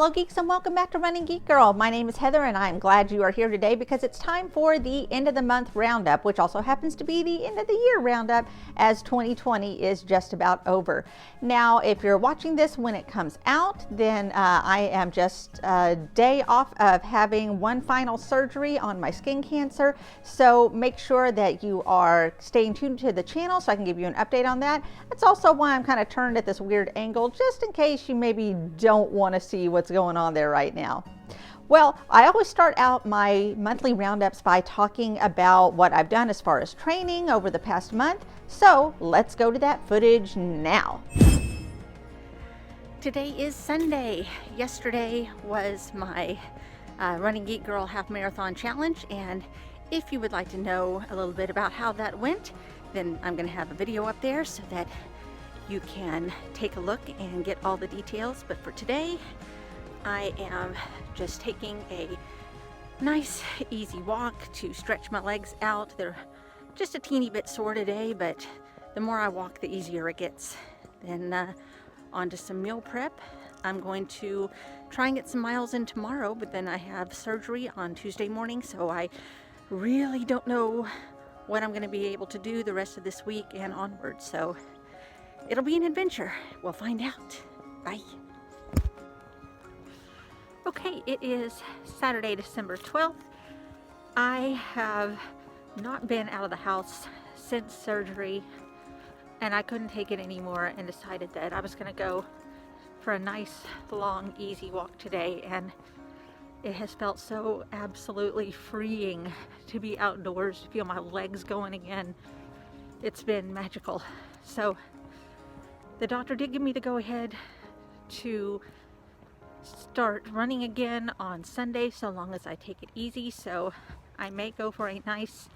Hello geeks and welcome back to Running Geek Girl. My name is Heather and I'm glad you are here today because it's time for the end of the month roundup, which also happens to be the end of the year roundup as 2020 is just about over. Now, if you're watching this when it comes out, then I am just a day off of having one final surgery on my skin cancer. So make sure that you are staying tuned to the channel so I can give you an update on that. That's also why I'm kind of turned at this weird angle, just in case you maybe don't want to see what's going on there right now. Well, I always start out my monthly roundups by talking about what I've done as far as training over the past month. So let's go to that footage now. Today is Sunday. Yesterday was my Running Geek Girl Half Marathon Challenge, and if you would like to know a little bit about how that went, then I'm going to have a video up there so that you can take a look and get all the details. But for today, I am just taking a nice easy walk to stretch my legs out. They're just a teeny bit sore today, but the more I walk, the easier it gets. Then on to some meal prep. I'm going to try and get some miles in tomorrow, but then I have surgery on Tuesday morning, so I really don't know what I'm going to be able to do the rest of this week and onward. So it'll be an adventure. We'll find out. Bye. Okay, it is Saturday, December 12th. I have not been out of the house since surgery, and I couldn't take it anymore and decided that I was going to go for a nice, long, easy walk today, and it has felt so absolutely freeing to be outdoors, to feel my legs going again. It's been magical. So the doctor did give me the go-ahead to start running again on Sunday, so long as I take it easy. So I may go for a nice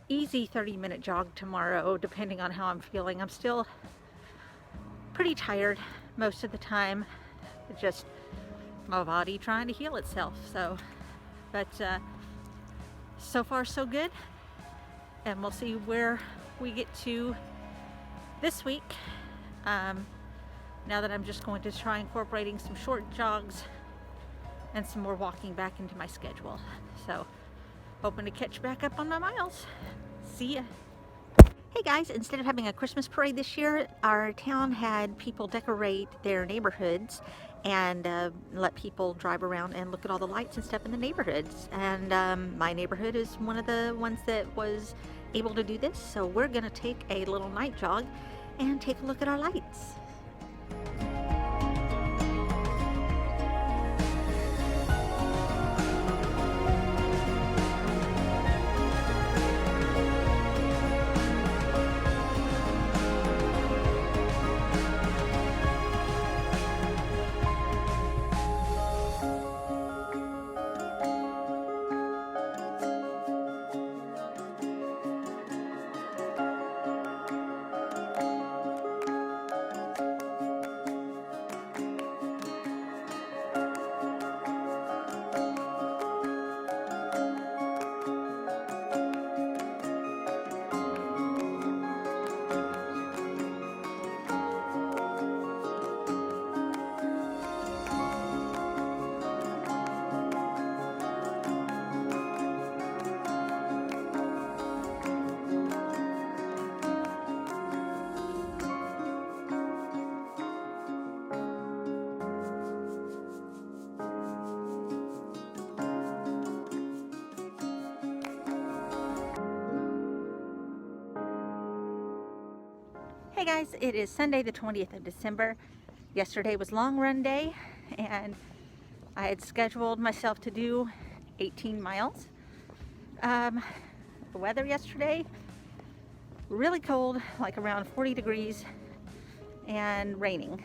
easy 30-minute jog tomorrow, depending on how I'm feeling. I'm still pretty tired most of the time, just my body trying to heal itself. But so far so good, and we'll see where we get to this week. Now that I'm just going to try incorporating some short jogs and some more walking back into my schedule. So, hoping to catch back up on my miles. See ya. Hey guys, instead of having a Christmas parade this year, our town had people decorate their neighborhoods and let people drive around and look at all the lights and stuff in the neighborhoods. And my neighborhood is one of the ones that was able to do this. So we're gonna take a little night jog and take a look at our lights. Hey guys, it is Sunday the 20th of December. Yesterday was long run day, and I had scheduled myself to do 18 miles. The weather yesterday, really cold, like around 40 degrees, and raining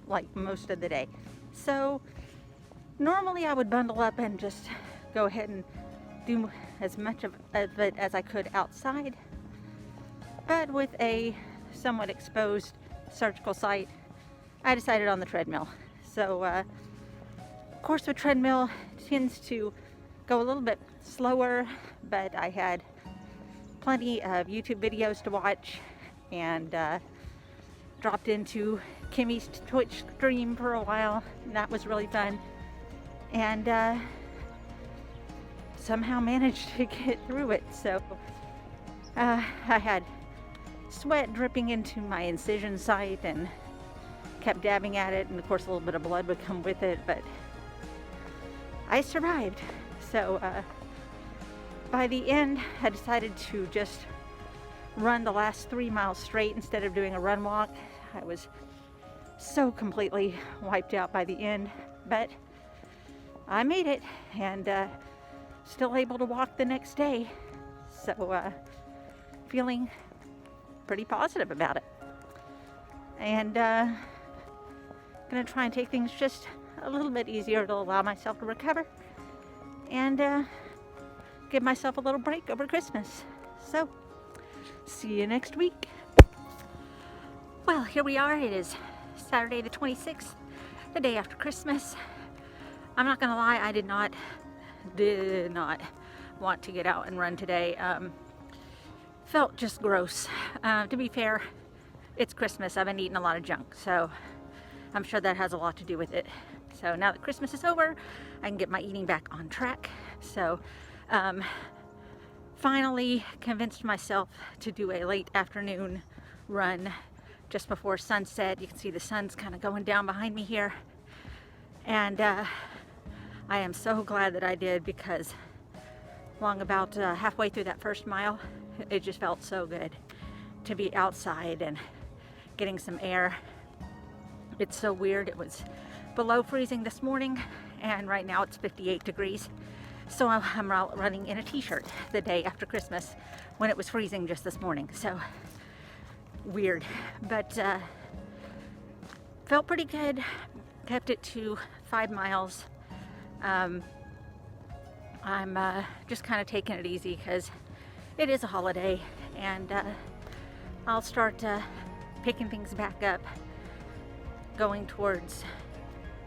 like most of the day. So normally I would bundle up and just go ahead and do as much of it as I could outside. But with a somewhat exposed surgical site, I decided on the treadmill. So of course the treadmill tends to go a little bit slower, but I had plenty of YouTube videos to watch, and dropped into Kimmy's Twitch stream for a while, and that was really fun. And somehow managed to get through it. So I had sweat dripping into my incision site and kept dabbing at it, and of course a little bit of blood would come with it, but I survived. So by the end I decided to just run the last 3 miles straight instead of doing a run walk. I was so completely wiped out by the end, but I made it, and still able to walk the next day. So feeling pretty positive about it. And gonna try and take things just a little bit easier to allow myself to recover and give myself a little break over Christmas. So see you next week. Well, here we are. It is Saturday the 26th, the day after Christmas. I'm not gonna lie, I did not want to get out and run today. Felt just gross. To be fair, it's Christmas. I've been eating a lot of junk, so I'm sure that has a lot to do with it. So now that Christmas is over, I can get my eating back on track. So finally convinced myself to do a late afternoon run just before sunset. You can see the sun's kind of going down behind me here, and I am so glad that I did, because along about halfway through that first mile, it just felt so good to be outside and getting some air. It's so weird. It was below freezing this morning, and right now it's 58 degrees. So I'm out running in a t-shirt the day after Christmas when it was freezing just this morning. So weird, but felt pretty good. Kept it to 5 miles. I'm just kind of taking it easy because it is a holiday, and I'll start picking things back up, going towards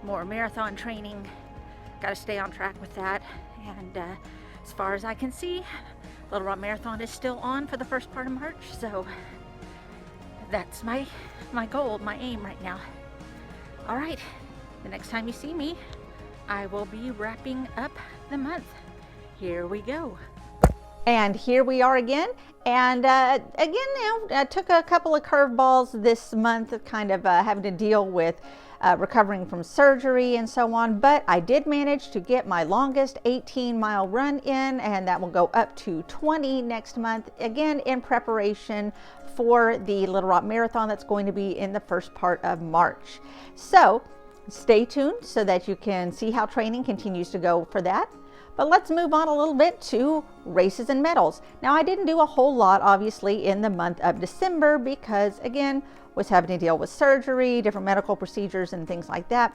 more marathon training. Got to stay on track with that, and as far as I can see, Little Rock Marathon is still on for the first part of March, so that's my goal, my aim right now. All right, the next time you see me, I will be wrapping up the month. Here we go. And here we are again. And again, I took a couple of curveballs this month, kind of having to deal with recovering from surgery and so on. But I did manage to get my longest 18-mile run in, and that will go up to 20 next month, again in preparation for the Little Rock Marathon that's going to be in the first part of March. So stay tuned so that you can see how training continues to go for that. But let's move on a little bit to races and medals. Now, I didn't do a whole lot, obviously, in the month of December because, again, was having to deal with surgery, different medical procedures and things like that.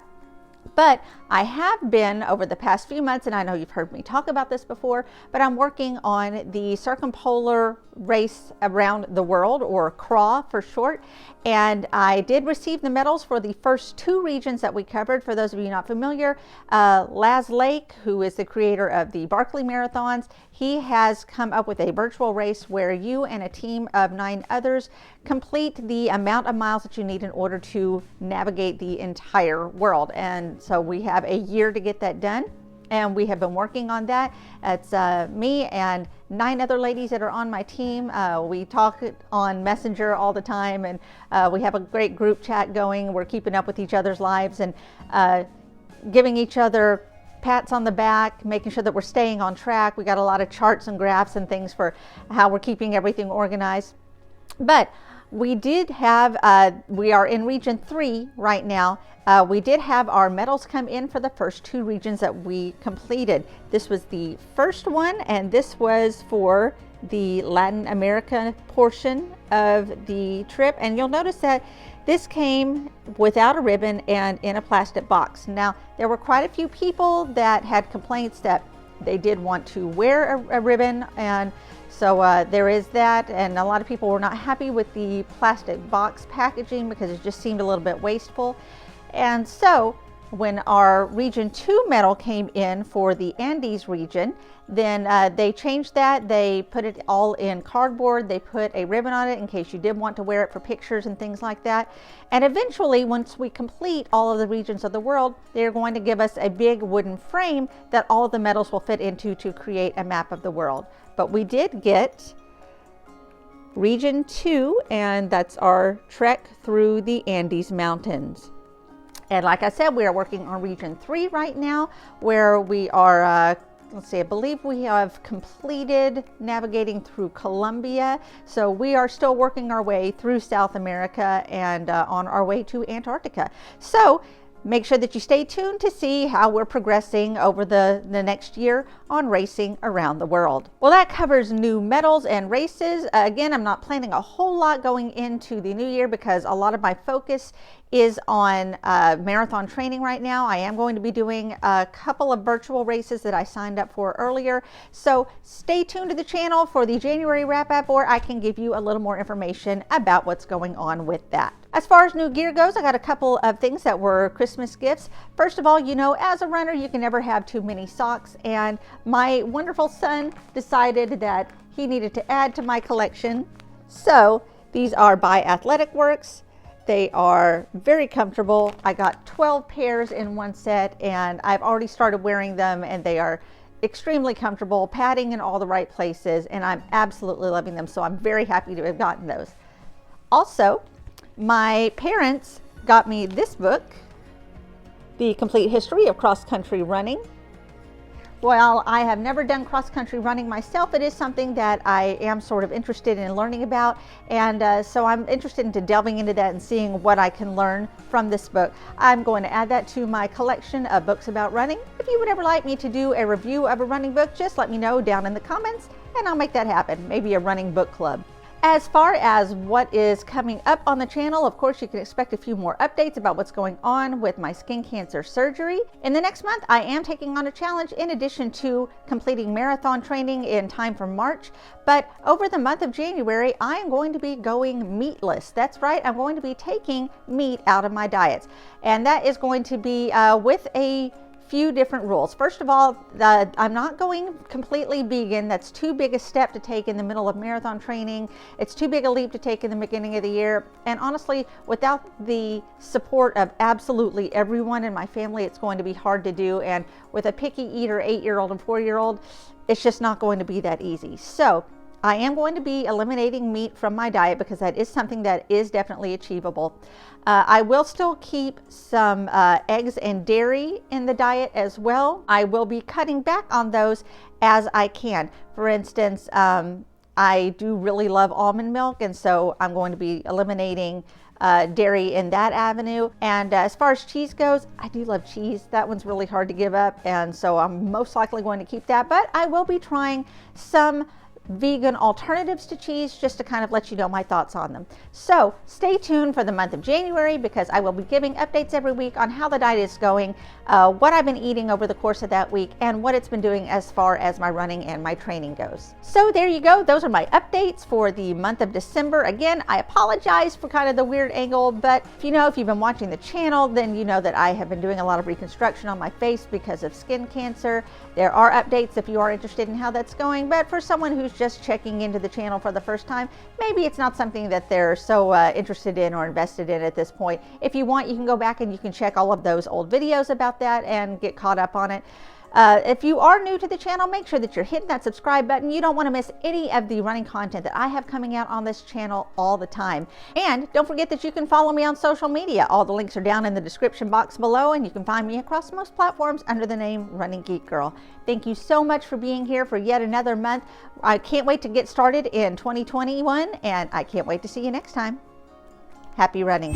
But I have been, over the past few months, and I know you've heard me talk about this before, but I'm working on the circumpolar race around the world, or CRAW for short. And I did receive the medals for the first 2 regions that we covered. For those of you not familiar, Laz Lake, who is the creator of the Barkley Marathons, he has come up with a virtual race where you and a team of 9 others complete the amount of miles that you need in order to navigate the entire world. And so we have a year to get that done, and we have been working on that. It's me and 9 other ladies that are on my team. We talk on Messenger all the time, and we have a great group chat going. We're keeping up with each other's lives and giving each other pats on the back, making sure that we're staying on track. We got a lot of charts and graphs and things for how we're keeping everything organized. But we did have, we are in region 3 right now. We did have our medals come in for the first 2 regions that we completed. This was the first one, and this was for the Latin America portion of the trip. And you'll notice that this came without a ribbon and in a plastic box. Now, there were quite a few people that had complaints that they did want to wear a ribbon, and so there is that. And a lot of people were not happy with the plastic box packaging because it just seemed a little bit wasteful. And so when our Region 2 medal came in for the Andes region, then they changed that. They put it all in cardboard. They put a ribbon on it in case you did want to wear it for pictures and things like that. And eventually, once we complete all of the regions of the world, they're going to give us a big wooden frame that all of the medals will fit into to create a map of the world. But we did get Region 2, and that's our trek through the Andes Mountains. And like I said, we are working on Region 3 right now, where we are, let's see, I believe we have completed navigating through Colombia. So we are still working our way through South America and on our way to Antarctica. So make sure that you stay tuned to see how we're progressing over the next year on racing around the world. Well, that covers new medals and races. Again, I'm not planning a whole lot going into the new year because a lot of my focus is on marathon training right now. I am going to be doing a couple of virtual races that I signed up for earlier. So stay tuned to the channel for the January wrap up, or I can give you a little more information about what's going on with that. As far as new gear goes, I got a couple of things that were Christmas gifts. First of all, you know, as a runner, you can never have too many socks. And my wonderful son decided that he needed to add to my collection. So these are by Athletic Works. They are very comfortable. I got 12 pairs in one set, and I've already started wearing them, and they are extremely comfortable, padding in all the right places, and I'm absolutely loving them. So I'm very happy to have gotten those. Also, my parents got me this book, The Complete History of Cross-Country Running. While I have never done cross-country running myself, it is something that I am sort of interested in learning about, and so I'm interested into delving into that and seeing what I can learn from this book. I'm going to add that to my collection of books about running. If you would ever like me to do a review of a running book, just let me know down in the comments and I'll make that happen. Maybe a running book club. As far as what is coming up on the channel, of course, you can expect a few more updates about what's going on with my skin cancer surgery. In the next month, I am taking on a challenge in addition to completing marathon training in time for March. But over the month of January, I am going to be going meatless. That's right, I'm going to be taking meat out of my diets. And that is going to be with a few different rules. First of all, I'm not going completely vegan. That's too big a step to take in the middle of marathon training. It's too big a leap to take in the beginning of the year. And honestly, without the support of absolutely everyone in my family, it's going to be hard to do. And with a picky eater, 8-year-old and 4-year-old, it's just not going to be that easy. So I am going to be eliminating meat from my diet because that is something that is definitely achievable. I will still keep some eggs and dairy in the diet as well. I will be cutting back on those as I can. For instance, I do really love almond milk, and so I'm going to be eliminating dairy in that avenue. And as far as cheese goes, I do love cheese. That one's really hard to give up, and so I'm most likely going to keep that. But I will be trying some vegan alternatives to cheese just to kind of let you know my thoughts on them. So stay tuned for the month of January because I will be giving updates every week on how the diet is going, what I've been eating over the course of that week, and what it's been doing as far as my running and my training goes. So there you go. Those are my updates for the month of December. Again, I apologize for kind of the weird angle, but if you've been watching the channel, then you know that I have been doing a lot of reconstruction on my face because of skin cancer. There are updates if you are interested in how that's going, but for someone who's just checking into the channel for the first time, maybe it's not something that they're so interested in or invested in at this point. If you want, you can go back and you can check all of those old videos about that and get caught up on it. If you are new to the channel, make sure that you're hitting that subscribe button. You don't want to miss any of the running content that I have coming out on this channel all the time. And don't forget that you can follow me on social media. All the links are down in the description box below, and you can find me across most platforms under the name Running Geek Girl. Thank you so much for being here for yet another month. I can't wait to get started in 2021, and I can't wait to see you next time. Happy running.